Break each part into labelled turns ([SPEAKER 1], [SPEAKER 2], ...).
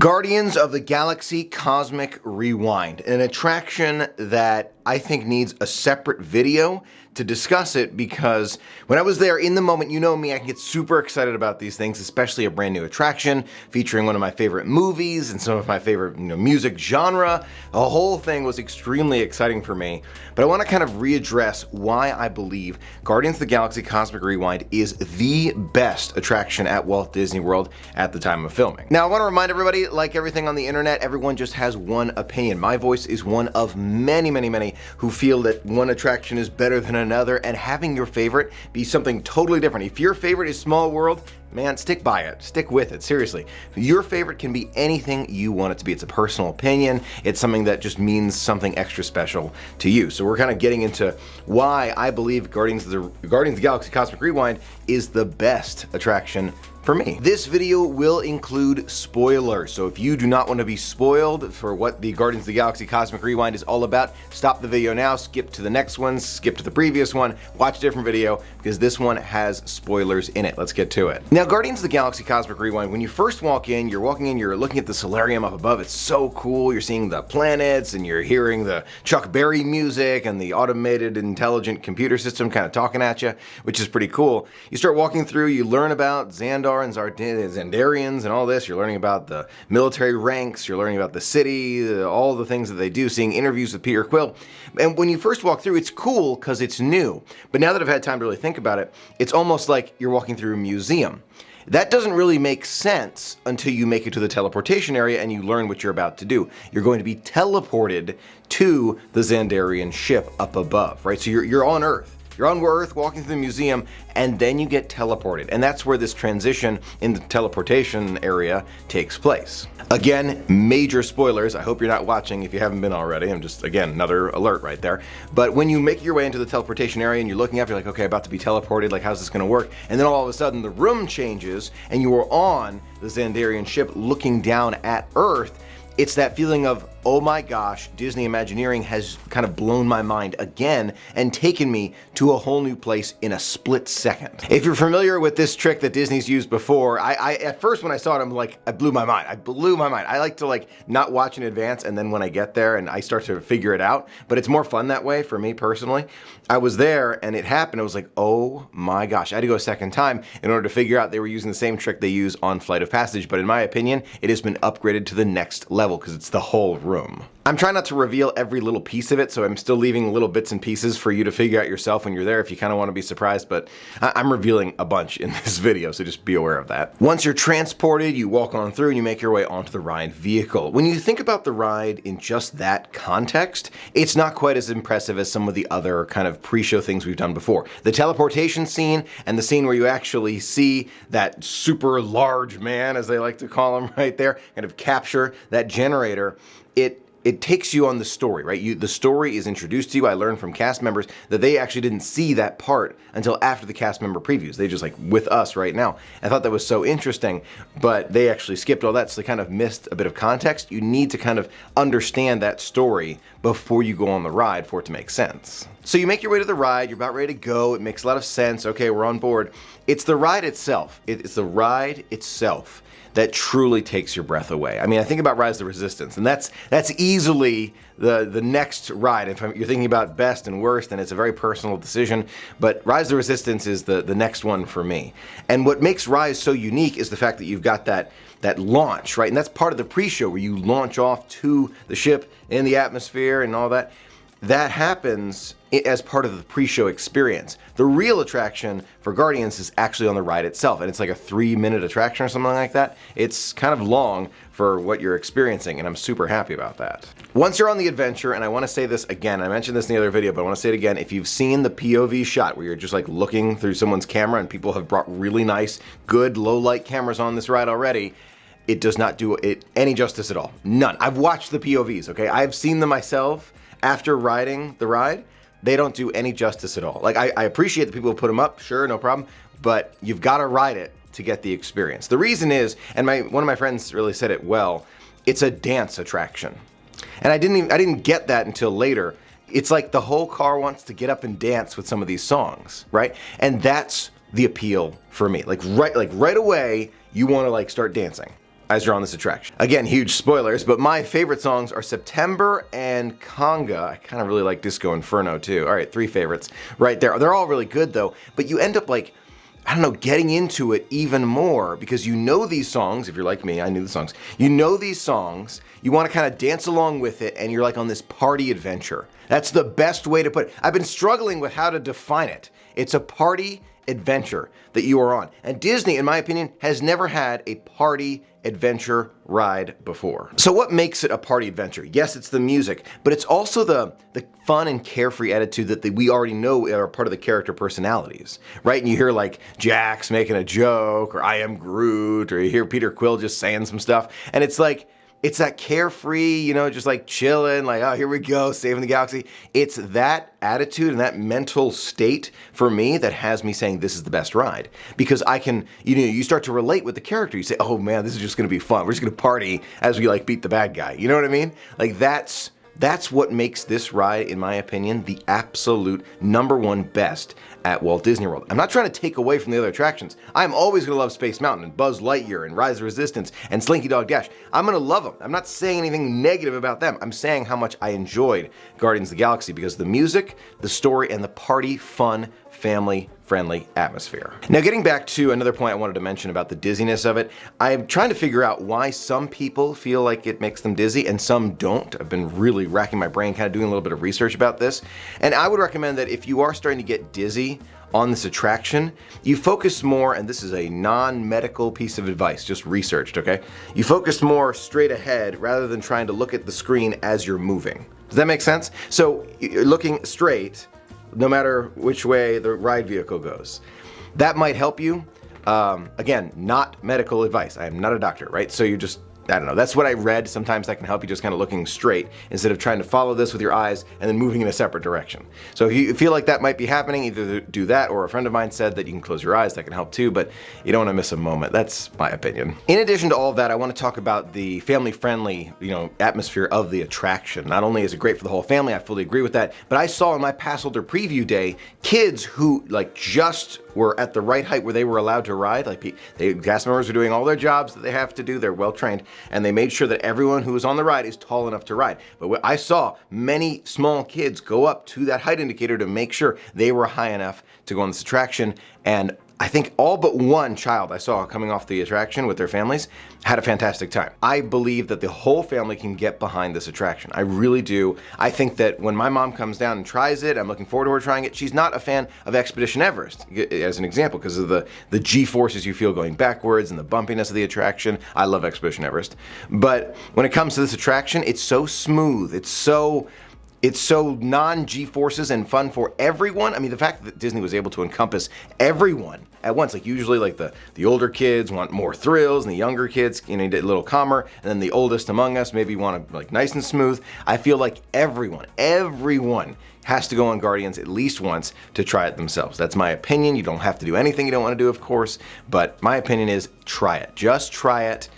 [SPEAKER 1] Guardians of the Galaxy Cosmic Rewind, an attraction that I think needs a separate video to discuss it, because when I was there in the moment, you know me, I can get super excited about these things, especially a brand new attraction featuring one of my favorite movies and some of my favorite music genre. The whole thing was extremely exciting for me, but I want to kind of readdress why I believe Guardians of the Galaxy Cosmic Rewind is the best attraction at Walt Disney World at the time of filming. Now, I want to remind everybody, like everything on the internet, everyone just has one opinion. My voice is one of many who feel that one attraction is better than another, and having your favorite be something totally different. If your favorite is Small World, man, stick by it, stick with it, seriously. Your favorite can be anything you want it to be. It's a personal opinion. It's something that just means something extra special to you. So we're kind of getting into why I believe Guardians of the Galaxy Cosmic Rewind is the best attraction for me. This video will include spoilers, so if you do not want to be spoiled for what the Guardians of the Galaxy Cosmic Rewind is all about, stop the video now, skip to the next one, skip to the previous one, watch a different video, because this one has spoilers in it. Let's get to it. Now, Guardians of the Galaxy Cosmic Rewind, when you first walk in, you're looking at the solarium up above. It's so cool. You're seeing the planets, and you're hearing the Chuck Berry music and the automated intelligent computer system kind of talking at you, which is pretty cool. You start walking through, you learn about Xandar and Xandarians and all this. You're learning about the military ranks, you're learning about the city, all the things that they do, seeing interviews with Peter Quill. And when you first walk through, it's cool because it's new. But now that I've had time to really think about it, it's almost like you're walking through a museum. That doesn't really make sense until you make it to the teleportation area and you learn what you're about to do. You're going to be teleported to the Xandarian ship up above, right? So you're on Earth. You're on Earth, walking through the museum, and then you get teleported. And that's where this transition in the teleportation area takes place. Again, major spoilers. I hope you're not watching if you haven't been already. I'm just, again, another alert right there. But when you make your way into the teleportation area and you're looking up, you're like, okay, about to be teleported, like, how's this gonna work? And then all of a sudden the room changes and you are on the Xandarian ship looking down at Earth. It's that feeling of, oh my gosh, Disney Imagineering has kind of blown my mind again and taken me to a whole new place in a split second. If you're familiar with this trick that Disney's used before, I at first when I saw it, I'm like, I blew my mind. I like to not watch in advance, and then when I get there and I start to figure it out, but it's more fun that way for me personally. I was there and it happened. I was like, oh my gosh. I had to go a second time in order to figure out they were using the same trick they use on Flight of Passage, but in my opinion, it has been upgraded to the next level because it's the whole room. I'm trying not to reveal every little piece of it, so I'm still leaving little bits and pieces for you to figure out yourself when you're there if you kind of want to be surprised, but I'm revealing a bunch in this video, so just be aware of that. Once you're transported, you walk on through and you make your way onto the ride vehicle. When you think about the ride in just that context, it's not quite as impressive as some of the other kind of pre-show things we've done before. The teleportation scene and the scene where you actually see that super large man, as they like to call him right there, kind of capture that generator, it takes you on the story, right? The story is introduced to you. I learned from cast members that they actually didn't see that part until after the cast member previews. They just with us right now. I thought that was so interesting, but they actually skipped all that, so they kind of missed a bit of context. You need to kind of understand that story before you go on the ride for it to make sense. So you make your way to the ride, you're about ready to go, it makes a lot of sense, okay, we're on board. It's the ride itself. It's the ride itself that truly takes your breath away. I mean, I think about Rise of the Resistance, and that's easily the next ride. If you're thinking about best and worst, then it's a very personal decision, but Rise of the Resistance is the next one for me. And what makes Rise so unique is the fact that you've got that launch, right? And that's part of the pre-show where you launch off to the ship in the atmosphere and all that. That happens as part of the pre-show experience. The real attraction for Guardians is actually on the ride itself, and it's like a 3-minute attraction or something like that. It's kind of long for what you're experiencing, and I'm super happy about that. Once you're on the adventure, and I want to say this again, I mentioned this in the other video, but I want to say it again, if you've seen the POV shot where you're just looking through someone's camera, and people have brought really nice, good low-light cameras on this ride already, it does not do it any justice at all. None. I've watched the POVs, okay? I've seen them myself after riding the ride. They don't do any justice at all. I appreciate the people who put them up, sure, no problem, but you've got to ride it to get the experience. The reason is, and one of my friends really said it well, it's a dance attraction. And I didn't get that until later. It's like the whole car wants to get up and dance with some of these songs, right? And that's the appeal for me. Right away, you want to start dancing. as you're on this attraction. Again, huge spoilers, but my favorite songs are September and Conga. I kind of really like Disco Inferno too. All right, 3 favorites right there. They're all really good though, but you end up like, I don't know, getting into it even more because you know these songs. If you're like me, I knew the songs. You know these songs, you want to kind of dance along with it, and you're like on this party adventure. That's the best way to put it. I've been struggling with how to define it. It's a party adventure that you are on. And Disney, in my opinion, has never had a party adventure ride before. So what makes it a party adventure? Yes, it's the music, but it's also the fun and carefree attitude that we already know are part of the character personalities, right? And you hear like Jax making a joke, or I am Groot, or you hear Peter Quill just saying some stuff, and it's like, it's that carefree, you know, just like chilling, like, oh, here we go, saving the galaxy. It's that attitude and that mental state for me that has me saying this is the best ride. Because I can, you know, you start to relate with the character. You say, oh man, this is just gonna be fun. We're just gonna party as we like beat the bad guy. You know what I mean? Like that's what makes this ride, in my opinion, the absolute #1 best at Walt Disney World. I'm not trying to take away from the other attractions. I'm always gonna love Space Mountain and Buzz Lightyear and Rise of Resistance and Slinky Dog Dash. I'm gonna love them. I'm not saying anything negative about them. I'm saying how much I enjoyed Guardians of the Galaxy because the music, the story, and the party, fun, family-friendly atmosphere. Now getting back to another point I wanted to mention about the dizziness of it, I'm trying to figure out why some people feel like it makes them dizzy and some don't. I've been really racking my brain, kind of doing a little bit of research about this. And I would recommend that if you are starting to get dizzy on this attraction, you focus more, and this is a non-medical piece of advice, just researched, okay? You focus more straight ahead rather than trying to look at the screen as you're moving. Does that make sense? So you're looking straight, no matter which way the ride vehicle goes. That might help you. Again, not medical advice. I am not a doctor, right? So you just, I don't know, that's what I read. Sometimes that can help you just kind of looking straight instead of trying to follow this with your eyes and then moving in a separate direction. So if you feel like that might be happening, either do that, or a friend of mine said that you can close your eyes, that can help too, but you don't want to miss a moment. That's my opinion. In addition to all of that, I want to talk about the family-friendly, you know, atmosphere of the attraction. Not only is it great for the whole family, I fully agree with that, but I saw in my pass holder preview day, kids who like just were at the right height where they were allowed to ride. Like cast members are doing all their jobs that they have to do. They're well trained, and they made sure that everyone who was on the ride is tall enough to ride. But I saw many small kids go up to that height indicator to make sure they were high enough to go on this attraction, and I think all but one child I saw coming off the attraction with their families had a fantastic time. I believe that the whole family can get behind this attraction. I really do. I think that when my mom comes down and tries it, I'm looking forward to her trying it. She's not a fan of Expedition Everest, as an example, because of the G-forces you feel going backwards and the bumpiness of the attraction. I love Expedition Everest. But when it comes to this attraction, it's so smooth. It's so non-G-forces and fun for everyone. I mean, the fact that Disney was able to encompass everyone at once, like usually like the older kids want more thrills and the younger kids, you know, need a little calmer, and then the oldest among us maybe want to like nice and smooth. I feel like everyone has to go on Guardians at least once to try it themselves. That's my opinion. You don't have to do anything you don't want to do, of course, but my opinion is try it. Just try it.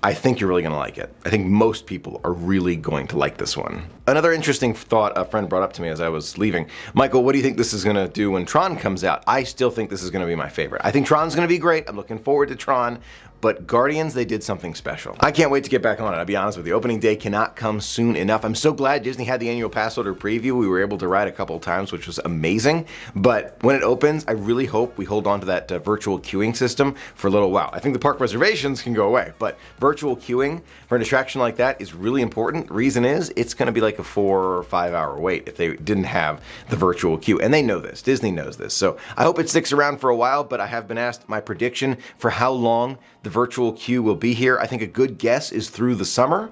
[SPEAKER 1] I think you're really gonna like it. I think most people are really going to like this one. Another interesting thought a friend brought up to me as I was leaving. Michael, what do you think this is gonna do when Tron comes out? I still think this is gonna be my favorite. I think Tron's gonna be great. I'm looking forward to Tron, but Guardians, they did something special. I can't wait to get back on it. I'll be honest with you, opening day cannot come soon enough. I'm so glad Disney had the annual pass holder preview. We were able to ride a couple of times, which was amazing. But when it opens, I really hope we hold on to that virtual queuing system for a little while. I think the park reservations can go away, but virtual queuing for an attraction like that is really important. Reason is, it's gonna be like a 4 or 5 hour wait if they didn't have the virtual queue. And they know this, Disney knows this. So I hope it sticks around for a while, but I have been asked my prediction for how long the virtual queue will be here. I think a good guess is through the summer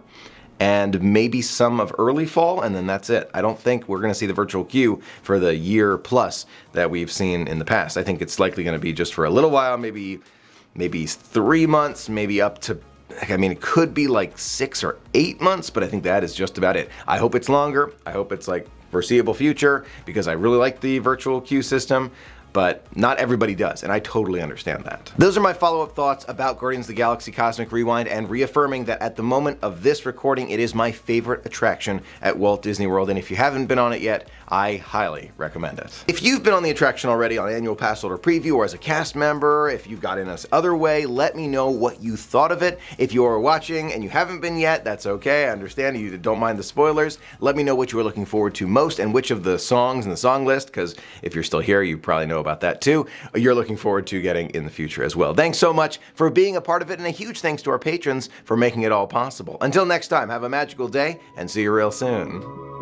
[SPEAKER 1] and maybe some of early fall, and then that's it. I don't think we're gonna see the virtual queue for the year plus that we've seen in the past. I think it's likely gonna be just for a little while, maybe 3 months, maybe up to, I mean, it could be like 6 or 8 months, but I think that is just about it. I hope it's longer. I hope it's like foreseeable future, because I really like the virtual queue system, but not everybody does, and I totally understand that. Those are my follow-up thoughts about Guardians of the Galaxy Cosmic Rewind, and reaffirming that at the moment of this recording, it is my favorite attraction at Walt Disney World, and if you haven't been on it yet, I highly recommend it. If you've been on the attraction already on annual pass holder preview or as a cast member, if you got in this other way, let me know what you thought of it. If you're watching and you haven't been yet, that's okay. I understand you don't mind the spoilers. Let me know what you were looking forward to most and which of the songs in the song list, because if you're still here, you probably know about that too, you're looking forward to getting in the future as well. Thanks so much for being a part of it, and a huge thanks to our patrons for making it all possible. Until next time, have a magical day and see you real soon.